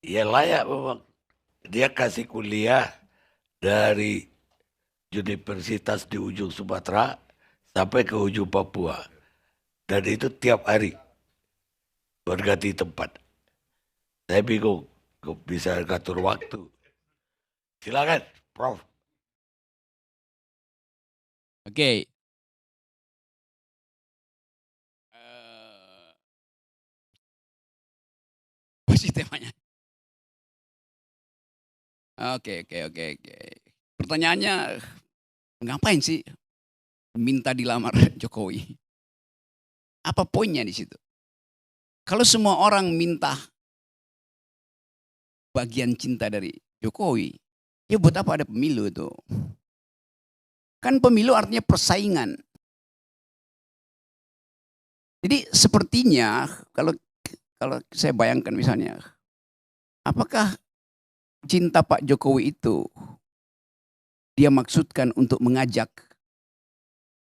Ya layak memang. Dia kasih kuliah dari universitas di ujung Sumatera sampai ke ujung Papua. Dan itu tiap hari berganti tempat. Saya bingung kok bisa ngatur waktu. Silakan, Prof. Oke, apa sih temanya? Oke. Pertanyaannya, ngapain sih minta dilamar Jokowi? Apa poinnya di situ? Kalau semua orang minta bagian cinta dari Jokowi, ya buat apa ada pemilu itu? Kan pemilu artinya persaingan. Jadi sepertinya kalau kalau saya bayangkan misalnya, apakah cinta Pak Jokowi itu dia maksudkan untuk mengajak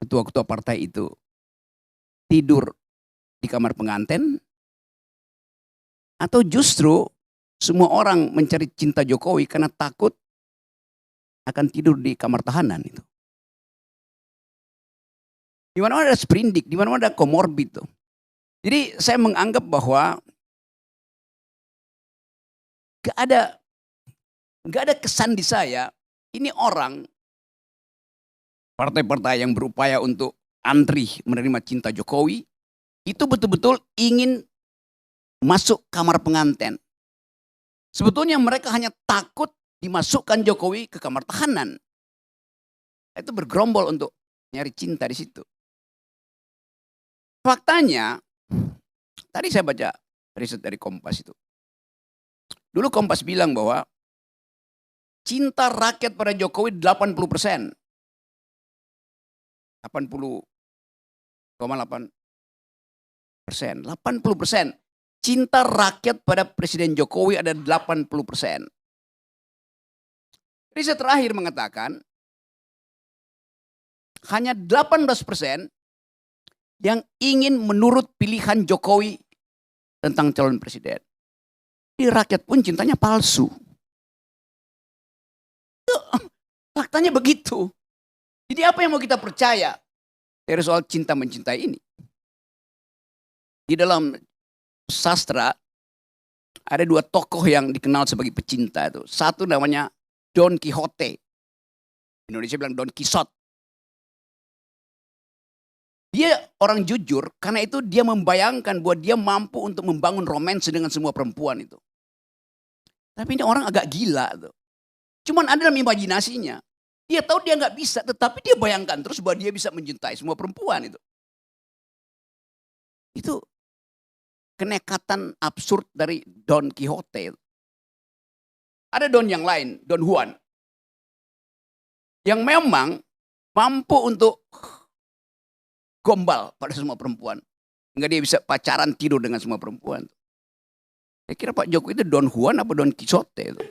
ketua-ketua partai itu tidur di kamar pengantin, atau justru semua orang mencari cinta Jokowi karena takut akan tidur di kamar tahanan itu. Di mana-mana ada sprindik, di mana-mana ada komorbid tuh. Jadi saya menganggap bahwa gak ada kesan di saya ini orang partai-partai yang berupaya untuk antri menerima cinta Jokowi itu betul-betul ingin masuk kamar pengantin. Sebetulnya mereka hanya takut dimasukkan Jokowi ke kamar tahanan. Itu bergerombol untuk nyari cinta di situ. Faktanya, tadi saya baca riset dari Kompas itu. Dulu Kompas bilang bahwa cinta rakyat pada Jokowi 80%. 80,8%. 80%. Cinta rakyat pada Presiden Jokowi ada 80%. Riset terakhir mengatakan hanya 18% yang ingin menurut pilihan Jokowi tentang calon presiden. Di rakyat pun cintanya palsu. Faktanya begitu. Jadi apa yang mau kita percaya dari soal cinta mencintai ini? Di dalam sastra ada dua tokoh yang dikenal sebagai pecinta itu. Satu namanya Don Quixote. Indonesia bilang Don Quixote. Dia orang jujur karena itu dia membayangkan bahwa dia mampu untuk membangun romansa dengan semua perempuan itu. Tapi ini orang agak gila tuh. Cuman ada dalam imajinasinya. Dia tahu dia nggak bisa, tetapi dia bayangkan terus bahwa dia bisa mencintai semua perempuan itu. Itu kenekatan absurd dari Don Quixote. Ada Don yang lain, Don Juan. Yang memang mampu untuk gombal pada semua perempuan. Enggak dia bisa pacaran tidur dengan semua perempuan. Saya kira Pak Jokowi itu Don Juan apa Don Quixote itu.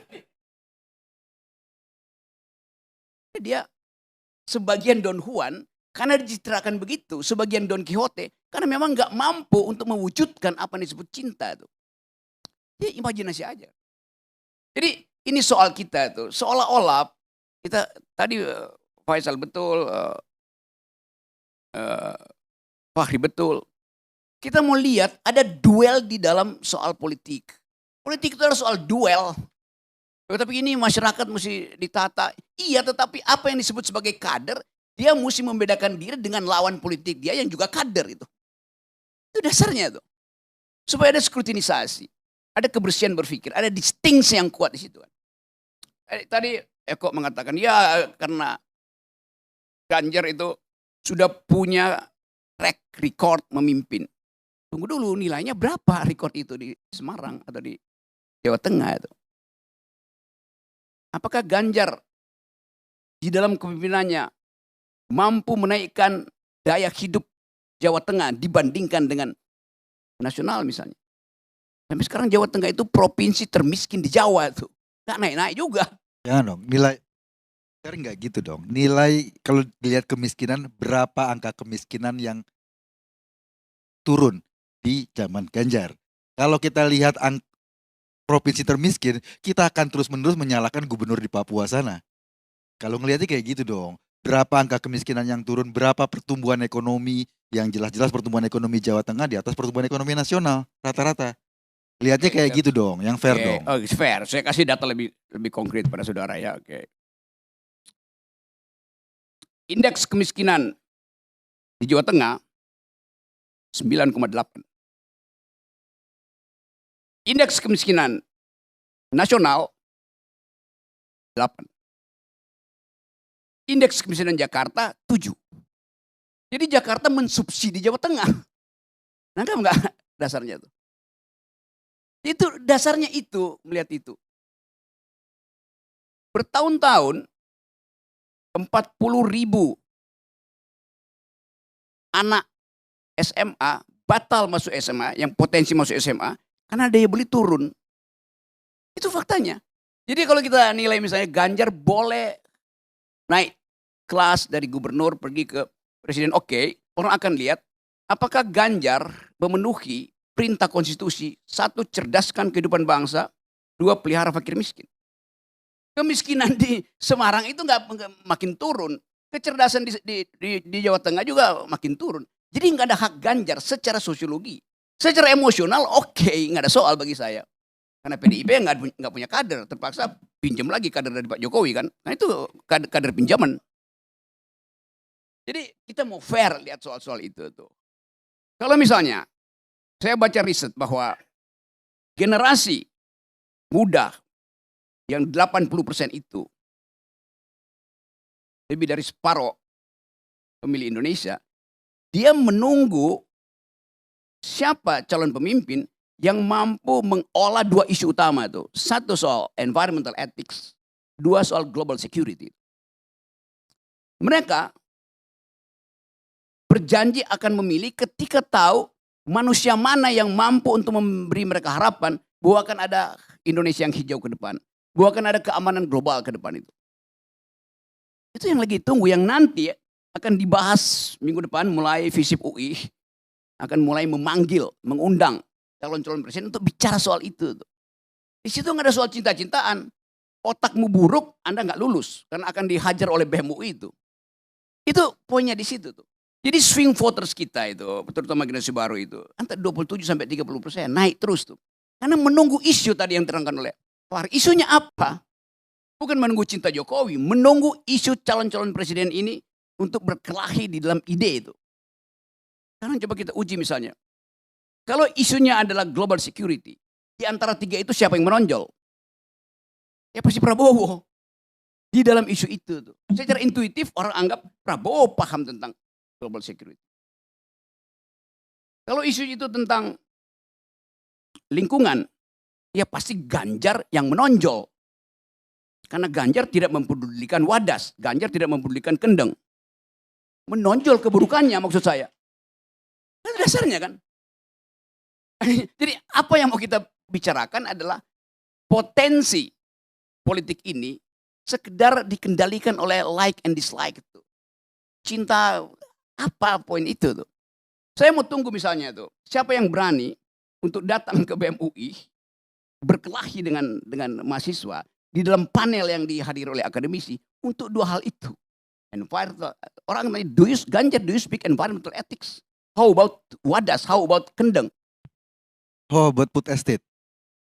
Dia sebagian Don Juan karena dicitrakan begitu, sebagian Don Quixote karena memang nggak mampu untuk mewujudkan apa yang disebut cinta itu. Dia imajinasi aja. Jadi ini soal kita tuh, seolah-olah kita tadi Faisal betul, Fahri betul. Kita mau lihat ada duel di dalam soal politik. Politik itu adalah soal duel. Tapi ini masyarakat mesti ditata. Iya, tetapi apa yang disebut sebagai kader, dia mesti membedakan diri dengan lawan politik dia yang juga kader itu. Itu dasarnya tuh. Supaya ada skrutinisasi, ada kebersihan berpikir, ada distingsi yang kuat di situ. Tadi Eko mengatakan, ya karena Ganjar itu sudah punya track record memimpin. Tunggu dulu nilainya berapa record itu di Semarang atau di Jawa Tengah itu. Apakah Ganjar di dalam kepemimpinannya mampu menaikkan daya hidup Jawa Tengah dibandingkan dengan nasional misalnya. Sampai sekarang Jawa Tengah itu provinsi termiskin di Jawa itu. Gak naik-naik juga. Jangan dong, nilai sekarang nggak gitu dong. Nilai kalau dilihat kemiskinan, berapa angka kemiskinan yang turun di zaman Ganjar. Kalau kita lihat provinsi termiskin, kita akan terus-menerus menyalahkan gubernur di Papua sana. Kalau ngelihatnya kayak gitu dong. Berapa angka kemiskinan yang turun, berapa pertumbuhan ekonomi, yang jelas-jelas pertumbuhan ekonomi Jawa Tengah di atas pertumbuhan ekonomi nasional rata-rata. Lihatnya kayak gitu dong, yang fair Oke, dong. oh, fair. Saya kasih data lebih konkret pada saudara ya. Oke. Indeks kemiskinan di Jawa Tengah 9,8. Indeks kemiskinan nasional 8. Indeks kemiskinan Jakarta 7. Jadi Jakarta mensubsidi Jawa Tengah. Nangkap nggak dasarnya itu? Itu dasarnya itu, melihat itu. Bertahun-tahun 40.000 anak SMA batal masuk SMA, yang potensi masuk SMA, karena daya beli turun. Itu faktanya. Jadi kalau kita nilai misalnya Ganjar boleh naik kelas dari gubernur pergi ke presiden, oke, orang akan lihat apakah Ganjar memenuhi perintah konstitusi. 1, cerdaskan kehidupan bangsa. 2, pelihara fakir miskin. Kemiskinan di Semarang itu nggak makin turun. Kecerdasan di Jawa Tengah juga makin turun. Jadi nggak ada hak Ganjar secara sosiologi. Secara emosional oke, nggak ada soal bagi saya. Karena PDIP nggak punya kader, terpaksa pinjam lagi kader dari Pak Jokowi kan. Nah itu kader pinjaman. Jadi kita mau fair lihat soal-soal itu tuh. Kalau misalnya saya baca riset bahwa generasi muda yang 80% itu lebih dari separuh pemilih Indonesia, dia menunggu siapa calon pemimpin yang mampu mengolah 2 isu utama itu. 1 soal environmental ethics, 2 soal global security. Mereka berjanji akan memilih ketika tahu manusia mana yang mampu untuk memberi mereka harapan bahwa akan ada Indonesia yang hijau ke depan, bahwa akan ada keamanan global ke depan itu. Itu yang lagi tunggu, yang nanti akan dibahas minggu depan mulai FISIP UI akan mulai memanggil, mengundang calon-calon presiden untuk bicara soal itu. Di situ nggak ada soal cinta-cintaan. Otakmu buruk, Anda nggak lulus karena akan dihajar oleh BEM UI itu. Itu poinnya di situ tuh. Jadi swing voters kita itu, terutama generasi baru itu, antara 27-30% naik terus tuh. Karena menunggu isu tadi yang terangkan oleh Pak. Isunya apa? Bukan menunggu cinta Jokowi, menunggu isu calon-calon presiden ini untuk berkelahi di dalam ide itu. Sekarang coba kita uji misalnya. Kalau isunya adalah global security, di antara 3 itu siapa yang menonjol? Ya pasti Prabowo. Di dalam isu itu tuh. Secara intuitif orang anggap Prabowo paham tentang global security. Kalau isu itu tentang lingkungan, ya pasti Ganjar yang menonjol. Karena Ganjar tidak mempedulikan Wadas, Ganjar tidak mempedulikan Kendeng. Menonjol keburukannya maksud saya. Itu dasarnya kan. Jadi apa yang mau kita bicarakan adalah potensi politik ini sekedar dikendalikan oleh like and dislike itu. Cinta apa poin itu tuh? Saya mau tunggu misalnya tuh, siapa yang berani untuk datang ke BEM UI berkelahi dengan mahasiswa di dalam panel yang dihadiri oleh akademisi untuk 2 hal itu. Environmental, orang tanya, Ganjar, do you speak environmental ethics? How about Wadas? How about Kendeng? Oh, buat Put Estate.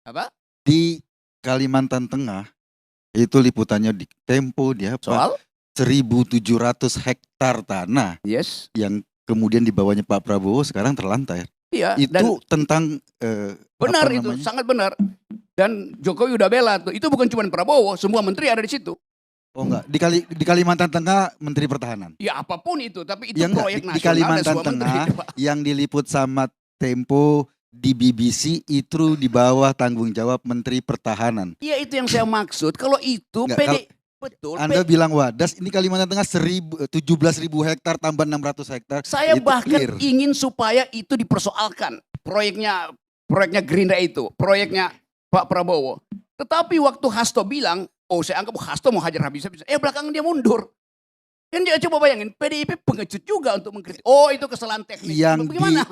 Apa? Di Kalimantan Tengah, itu liputannya di Tempo, dia Soal? 1.700 hektar tanah Yes. yang kemudian di bawahnya Pak Prabowo sekarang terlantar. Iya. Itu tentang benar apa itu, namanya? sangat benar. Dan Jokowi udah bela tuh. Itu bukan cuma Prabowo, semua menteri ada di situ. Oh enggak, di Kalimantan Tengah Menteri Pertahanan. Ya apapun itu, tapi itu Yang proyek di nasional Kalimantan dan semua Tengah menteri, Pak. yang diliput sama Tempo di BBC itu di bawah tanggung jawab Menteri Pertahanan. Iya itu yang saya maksud. Kalau itu Enggak, betul. Anda bilang Wadas, ini Kalimantan Tengah 17.000 hektar tambah 600 hektar. Saya itu bahkan clear. ingin supaya itu dipersoalkan. Proyeknya Gerindra itu, proyeknya Pak Prabowo. Tetapi waktu Hasto bilang, oh saya anggap Hasto mau hajar habis-habis. Belakangan dia mundur. Kan dia coba bayangin, PDIP pengecut juga untuk mengkritik. Oh itu kesalahan teknis. Bagaimana?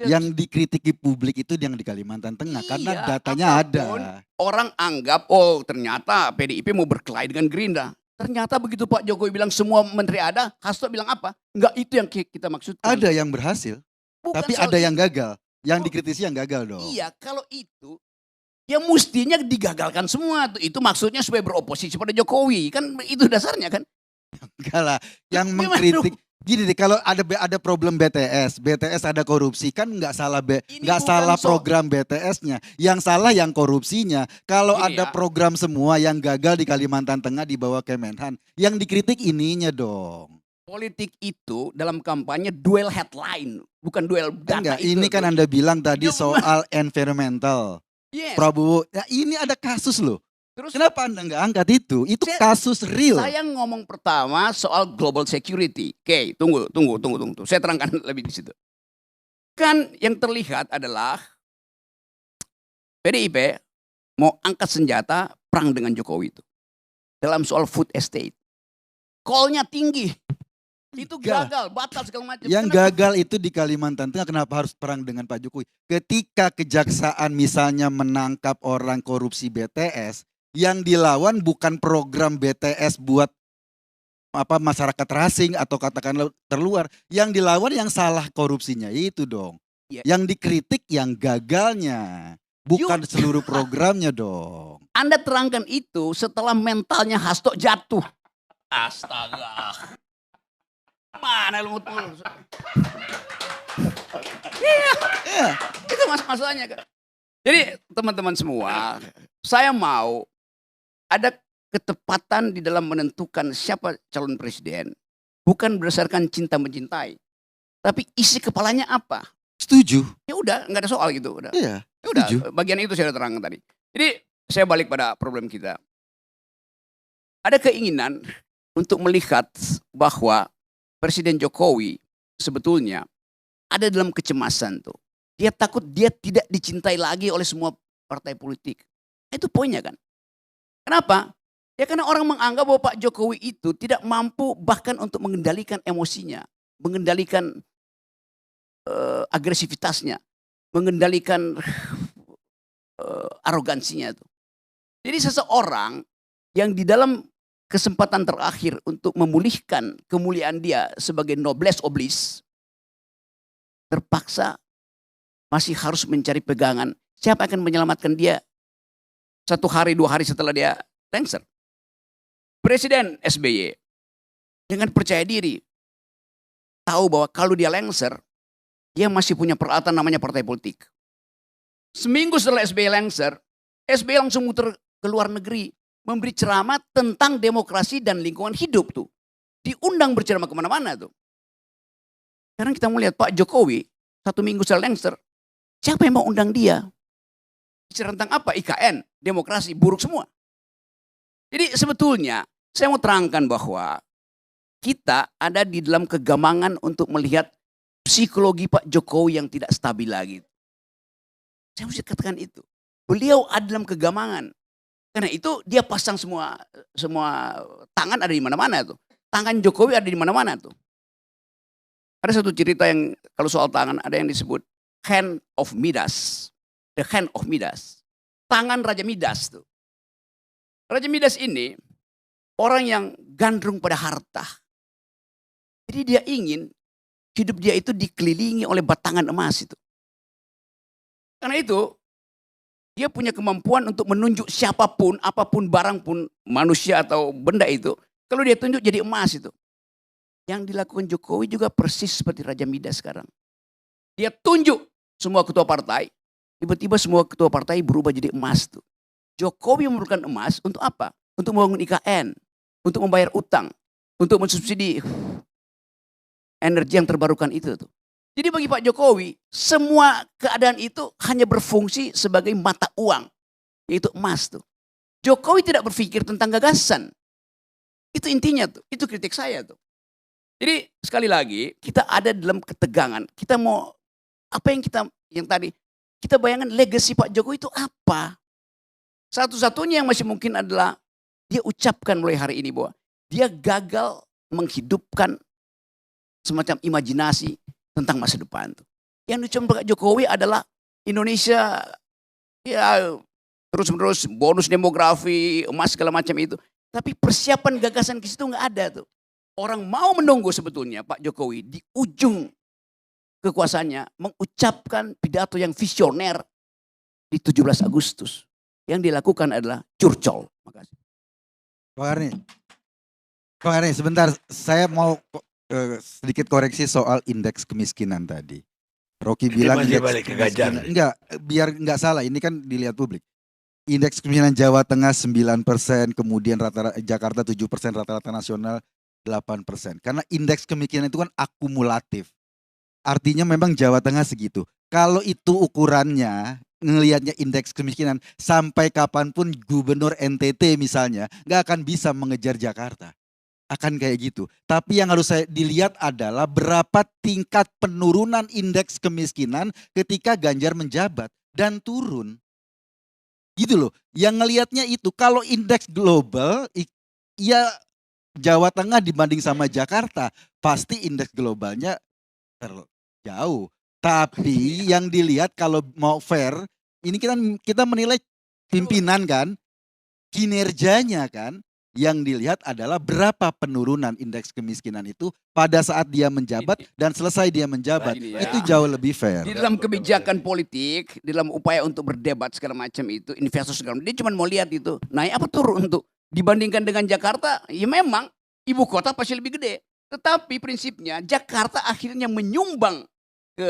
Yang dikritiki publik itu yang di Kalimantan Tengah karena Iya, datanya apapun, ada. Orang anggap, oh ternyata PDIP mau berkelahi dengan Gerindra. Ternyata begitu Pak Jokowi bilang semua menteri ada, Hasto bilang apa? Enggak itu yang kita maksudkan. Ada yang berhasil, Bukan tapi soal ada yang itu. gagal. Yang Oh, dikritisi yang gagal dong. Iya, kalau itu ya mestinya digagalkan semua tuh. Itu maksudnya supaya beroposisi pada Jokowi. Kan itu dasarnya kan. Enggak lah, yang Gimana mengkritik gini deh, kalau ada problem BTS ada korupsi kan nggak salah Ini nggak bukan salah program BTS-nya, yang salah yang korupsinya. Kalau Gini ada ya. program semua yang gagal di Kalimantan Tengah di bawah Kemenhan, yang dikritik ininya dong. Politik itu dalam kampanye duel headline, bukan duel data Enggak, itu. ini kan Anda bilang tadi Ya, soal environmental. Yes. Prabowo, ya ini ada kasus loh. Terus Kenapa Anda nggak angkat itu? Itu Saya- kasus real. saya ngomong pertama soal global security. Oke, tunggu. Saya terangkan lebih di situ. Kan yang terlihat adalah PDIP mau angkat senjata perang dengan Jokowi itu. Dalam soal food estate. Call-nya tinggi. Itu Enggak. gagal, batal segala macam. Yang Kenapa? gagal itu di Kalimantan Tengah, kenapa harus perang dengan Pak Jokowi? Ketika kejaksaan misalnya menangkap orang korupsi BTS, yang dilawan bukan program BTS buat masyarakat terasing atau katakanlah terluar, yang dilawan yang salah korupsinya itu dong. Iya. Yang dikritik yang gagalnya, bukan seluruh programnya dong. Anda terangkan itu setelah mentalnya Hasto jatuh. Astaga. Mana lu Iya, itu masalahnya kan. Jadi teman-teman semua, saya mau ada ketepatan di dalam menentukan siapa calon presiden. Bukan berdasarkan cinta mencintai. Tapi isi kepalanya apa? Setuju. Ya udah, nggak ada soal gitu. Udah. Iya, Ya udah, setuju. bagian itu saya udah terangkan tadi. Jadi saya balik pada problem kita. Ada keinginan untuk melihat bahwa Presiden Jokowi sebetulnya ada dalam kecemasan tuh. Dia takut dia tidak dicintai lagi oleh semua partai politik. Itu poinnya kan. Kenapa? Ya karena orang menganggap bahwa Pak Jokowi itu tidak mampu bahkan untuk mengendalikan emosinya. Mengendalikan agresivitasnya. Mengendalikan arogansinya tuh. Jadi seseorang yang di dalam kesempatan terakhir untuk memulihkan kemuliaan dia sebagai noblesse oblige, terpaksa masih harus mencari pegangan. Siapa akan menyelamatkan dia 1 hari 2 hari setelah dia lengser? Presiden SBY dengan percaya diri tahu bahwa kalau dia lengser, dia masih punya peralatan namanya partai politik. Seminggu setelah SBY lengser, SBY langsung muter ke luar negeri. Memberi ceramah tentang demokrasi dan lingkungan hidup tuh. Diundang berceramah kemana-mana tuh. Sekarang kita melihat Pak Jokowi 1 minggu setelah lengser, siapa yang mau undang dia? Bicara tentang apa? IKN, demokrasi, buruk semua. Jadi sebetulnya saya mau terangkan bahwa kita ada di dalam kegamangan untuk melihat psikologi Pak Jokowi yang tidak stabil lagi. Saya mesti katakan itu. Beliau ada dalam kegamangan. Karena itu dia pasang semua tangan ada di mana-mana tuh. Tangan Jokowi ada di mana-mana tuh. Ada satu cerita yang kalau soal tangan ada yang disebut hand of Midas. The hand of Midas. Tangan Raja Midas tuh. Raja Midas ini orang yang gandrung pada harta. Jadi dia ingin hidup dia itu dikelilingi oleh batangan emas itu. Karena itu dia punya kemampuan untuk menunjuk siapapun, apapun barang pun, manusia atau benda itu. Kalau dia tunjuk jadi emas itu. Yang dilakukan Jokowi juga persis seperti Raja Midas sekarang. Dia tunjuk semua ketua partai. Tiba-tiba semua ketua partai berubah jadi emas tuh. Jokowi memerlukan emas untuk apa? Untuk membangun IKN. Untuk membayar utang. Untuk mensubsidi energi yang terbarukan itu tuh. Jadi bagi Pak Jokowi, semua keadaan itu hanya berfungsi sebagai mata uang. Yaitu emas tuh. Jokowi tidak berpikir tentang gagasan. Itu intinya tuh. Itu kritik saya tuh. Jadi sekali lagi, kita ada dalam ketegangan. Kita mau, apa yang tadi, kita bayangkan legacy Pak Jokowi itu apa? Satu-satunya yang masih mungkin adalah, dia ucapkan mulai hari ini bahwa dia gagal menghidupkan semacam imajinasi tentang masa depan tuh. Yang dicoba Pak Jokowi adalah Indonesia ya terus-menerus bonus demografi, emas segala macam itu. Tapi persiapan gagasan ke situ nggak ada tuh. Orang mau menunggu sebetulnya Pak Jokowi di ujung kekuasaannya mengucapkan pidato yang visioner di 17 Agustus. Yang dilakukan adalah curcol. Makasih. Pak Arni, sebentar, saya mau sedikit koreksi soal indeks kemiskinan tadi. Rocky Ini bilang masih indeks balik ke Ganjar kemiskinan. nih. Enggak, biar enggak salah, ini kan dilihat publik. Indeks kemiskinan Jawa Tengah 9%, kemudian rata-rata Jakarta 7%, rata-rata nasional 8%. Karena indeks kemiskinan itu kan akumulatif. Artinya memang Jawa Tengah segitu. Kalau itu ukurannya, ngelihatnya indeks kemiskinan, sampai kapanpun gubernur NTT misalnya, nggak akan bisa mengejar Jakarta. Akan kayak gitu. Tapi yang harus saya dilihat adalah berapa tingkat penurunan indeks kemiskinan ketika Ganjar menjabat dan turun. Gitu loh. Yang ngelihatnya itu kalau indeks global, ya Jawa Tengah dibanding sama Jakarta, pasti indeks globalnya jauh. Tapi yang dilihat kalau mau fair, ini kita menilai pimpinan kan, kinerjanya kan, yang dilihat adalah berapa penurunan indeks kemiskinan itu pada saat dia menjabat dan selesai dia menjabat. Ini ya. Itu jauh lebih fair. Di dalam kebijakan politik, di dalam upaya untuk berdebat segala macam itu, investor segala macam, dia cuma mau lihat itu naik apa turun untuk dibandingkan dengan Jakarta. Ya memang ibu kota pasti lebih gede, tetapi prinsipnya Jakarta akhirnya menyumbang ke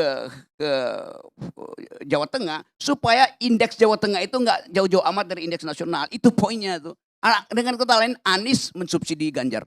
Jawa Tengah supaya indeks Jawa Tengah itu nggak jauh-jauh amat dari indeks nasional. Itu poinnya tuh. Dengan kata lain, Anies mensubsidi Ganjar.